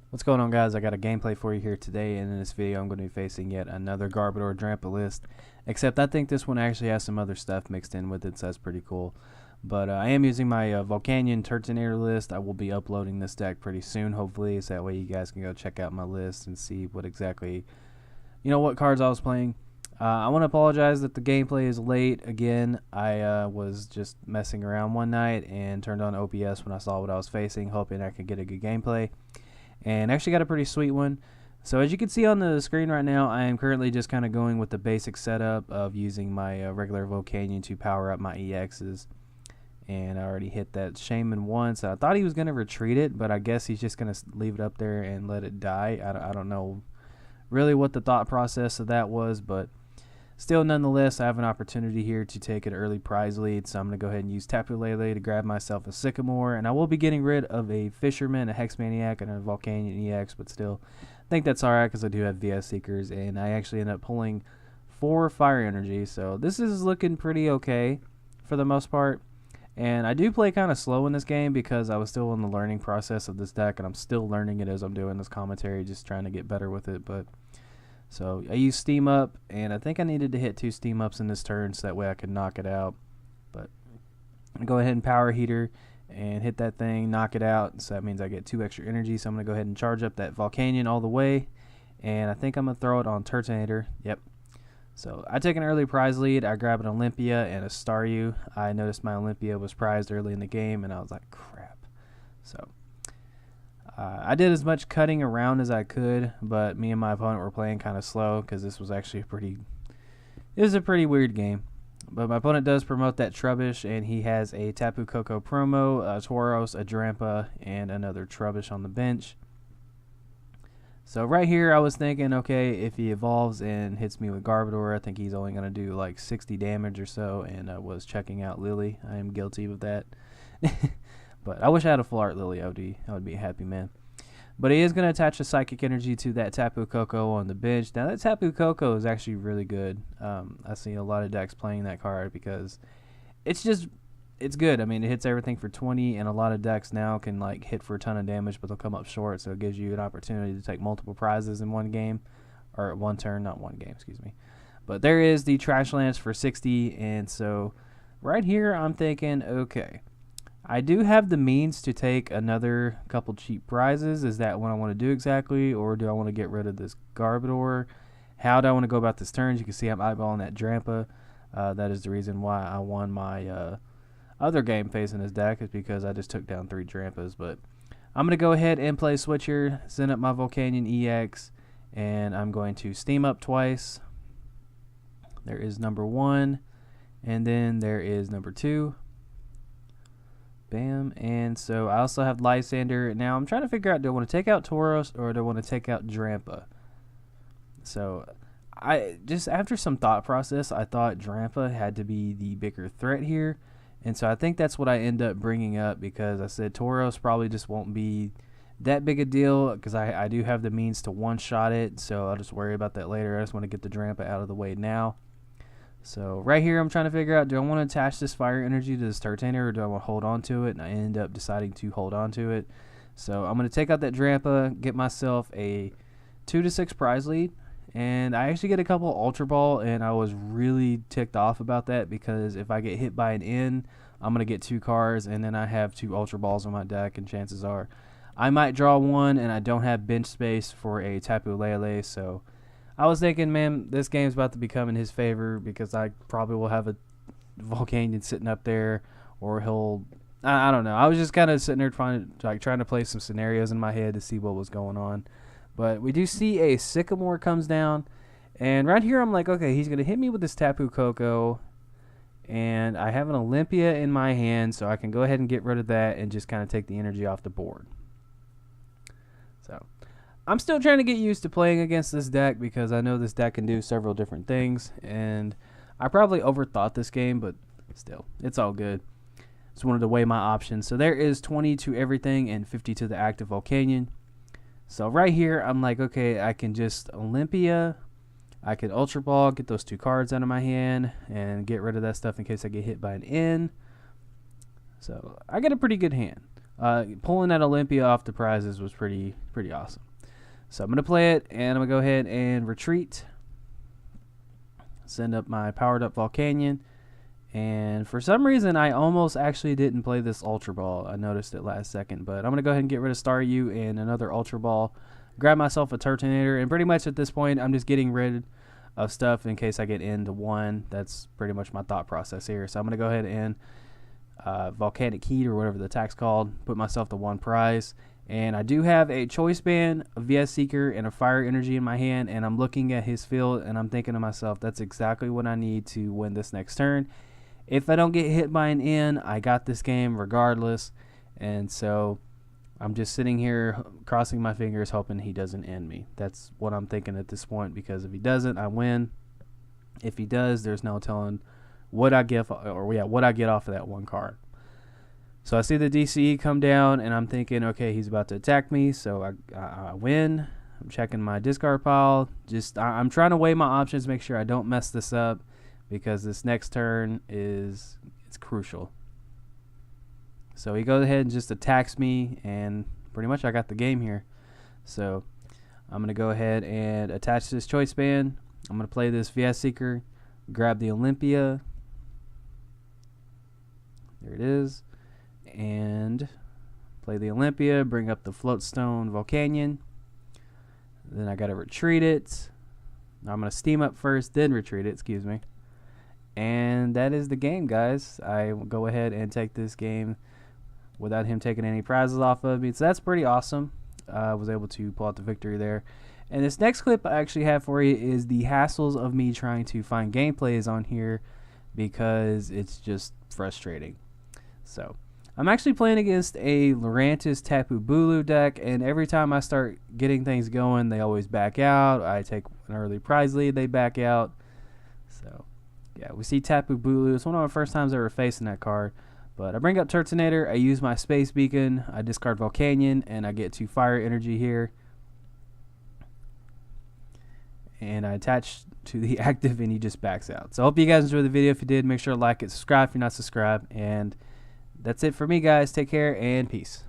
What's going on, guys? I got a gameplay for you here today, and in this video I'm going to be facing yet another Garbodor Drampa list, except I think this one actually has some other stuff mixed in with it, so that's pretty cool. But I am using my Volcanion Turtonator list. I will be uploading this deck pretty soon, hopefully, so that way you guys can go check out my list and see what exactly, what cards I was playing. I want to apologize that the gameplay is late. Again, I was just messing around one night and turned on OBS when I saw what I was facing, hoping I could get a good gameplay. And actually got a pretty sweet one. So as you can see on the screen right now, I am currently just kind of going with the basic setup of using my regular Volcanion to power up my EXs. And I already hit that Shaman once. I thought he was going to retreat it, but I guess he's just going to leave it up there and let it die. I don't know really what the thought process of that was, but still, nonetheless, I have an opportunity here to take an early prize lead, so I'm going to go ahead and use Tapu Lele to grab myself a Sycamore, and I will be getting rid of a Fisherman, a Hex Maniac, and a Volcanion EX, but still, I think that's alright because I do have VS Seekers, and I actually end up pulling 4 Fire Energy, so this is looking pretty okay for the most part. And I do play kind of slow in this game because I was still in the learning process of this deck, and I'm still learning it as I'm doing this commentary, just trying to get better with it, but... So I used Steam Up, and I think I needed to hit 2 Steam Ups in this turn so that way I could knock it out. But I'm going to go ahead and Power Heater and hit that thing, knock it out. So that means I get 2 extra energy. So I'm going to go ahead and charge up that Volcanion all the way. And I think I'm going to throw it on Turtonator. Yep. So I take an early prize lead. I grab an Olympia and a Staryu. I noticed my Olympia was prized early in the game, and I was like, crap. So... I did as much cutting around as I could, but me and my opponent were playing kind of slow because this was actually it was a pretty weird game. But my opponent does promote that Trubbish, and he has a Tapu Koko promo, a Tauros, a Drampa, and another Trubbish on the bench. So right here I was thinking, okay, if he evolves and hits me with Garbodor, I think he's only going to do like 60 damage or so, and I was checking out Lily. I am guilty of that. But I wish I had a full art Lily. I would be a happy man. But he is going to attach a Psychic Energy to that Tapu Koko on the bench. Now, that Tapu Koko is actually really good. I see a lot of decks playing that card because it's good. I mean, it hits everything for 20, and a lot of decks now can like hit for a ton of damage, but they'll come up short, so it gives you an opportunity to take multiple prizes in one game, or one turn, not one game, excuse me. But there is the Trash Lance for 60, and so right here I'm thinking, okay, I do have the means to take another couple cheap prizes. Is that what I want to do exactly, or do I want to get rid of this Garbodor? How do I want to go about this turn? As you can see, I'm eyeballing that Drampa. That is the reason why I won my other game facing this deck, is because I just took down 3 Drampas. But I'm going to go ahead and play Switcher, send up my Volcanion EX, and I'm going to Steam Up twice. There is number 1, and then there is number 2. Bam, and so I also have Lysander. Now I'm trying to figure out, do I want to take out Tauros or do I want to take out Drampa? So I just, after some thought process, I thought Drampa had to be the bigger threat here, and so I think that's what I end up bringing up, because I said Tauros probably just won't be that big a deal because I do have the means to one-shot it, so I'll just worry about that later. I just want to get the Drampa out of the way now. So right here I'm trying to figure out, do I want to attach this Fire Energy to this Turtonator, or do I want to hold on to it? And I end up deciding to hold on to it. So I'm going to take out that Drampa, get myself a 2-6 prize lead. And I actually get a couple Ultra Ball, and I was really ticked off about that, because if I get hit by an N, I'm going to get 2 cards, and then I have 2 Ultra Balls on my deck, and chances are I might draw one, and I don't have bench space for a Tapu Lele, so... I was thinking, man, this game's about to become in his favor, because I probably will have a Volcanion sitting up there, or he'll... I don't know. I was just kind of sitting there trying to play some scenarios in my head to see what was going on. But we do see a Sycamore comes down, and right here I'm like, okay, he's going to hit me with this Tapu Koko, and I have an Olympia in my hand, so I can go ahead and get rid of that and just kind of take the energy off the board. So... I'm still trying to get used to playing against this deck, because I know this deck can do several different things, and I probably overthought this game, but still, it's all good. Just wanted to weigh my options. So there is 20 to everything and 50 to the active Volcanion. So right here, I'm like, okay, I can just Olympia, I could Ultra Ball, get those 2 cards out of my hand, and get rid of that stuff in case I get hit by an N. So I got a pretty good hand. Pulling that Olympia off the prizes was pretty awesome. So I'm going to play it, and I'm going to go ahead and retreat. Send up my powered up Volcanion. And for some reason, I almost actually didn't play this Ultra Ball. I noticed it last second. But I'm going to go ahead and get rid of Staryu and another Ultra Ball. Grab myself a Turtonator. And pretty much at this point, I'm just getting rid of stuff in case I get into one. That's pretty much my thought process here. So I'm going to go ahead and Volcanic Heat, or whatever the attack's called. Put myself the one prize. And I do have a Choice Band, a VS Seeker, and a Fire Energy in my hand. And I'm looking at his field, and I'm thinking to myself, that's exactly what I need to win this next turn. If I don't get hit by an N, I got this game regardless. And so I'm just sitting here crossing my fingers hoping he doesn't end me. That's what I'm thinking at this point, because if he doesn't, I win. If he does, there's no telling what I get off of that one card. So I see the DCE come down, and I'm thinking, okay, he's about to attack me, so I win. I'm checking my discard pile. I'm trying to weigh my options, make sure I don't mess this up, because this next turn it's crucial. So he goes ahead and just attacks me, and pretty much I got the game here. So I'm going to go ahead and attach this Choice Band. I'm going to play this VS Seeker, grab the Olympia. There it is. And play the Olympia, bring up the Floatstone Volcanion. Then I got to retreat it. I'm going to steam up first, then retreat it, excuse me. And that is the game, guys. I will go ahead and take this game without him taking any prizes off of me. So that's pretty awesome. I was able to pull out the victory there. And this next clip I actually have for you is the hassles of me trying to find gameplays on here, because it's just frustrating. So I'm actually playing against a Lurantis Tapu Bulu deck, and every time I start getting things going, they always back out. I take an early prize lead, they back out. So yeah, we see Tapu Bulu. It's one of my first times ever facing that card. But I bring up Turtonator, I use my Space Beacon, I discard Volcanion, and I get 2 Fire Energy here. And I attach to the active, and he just backs out. So I hope you guys enjoyed the video. If you did, make sure to like it, subscribe if you're not subscribed. And that's it for me, guys. Take care, and peace.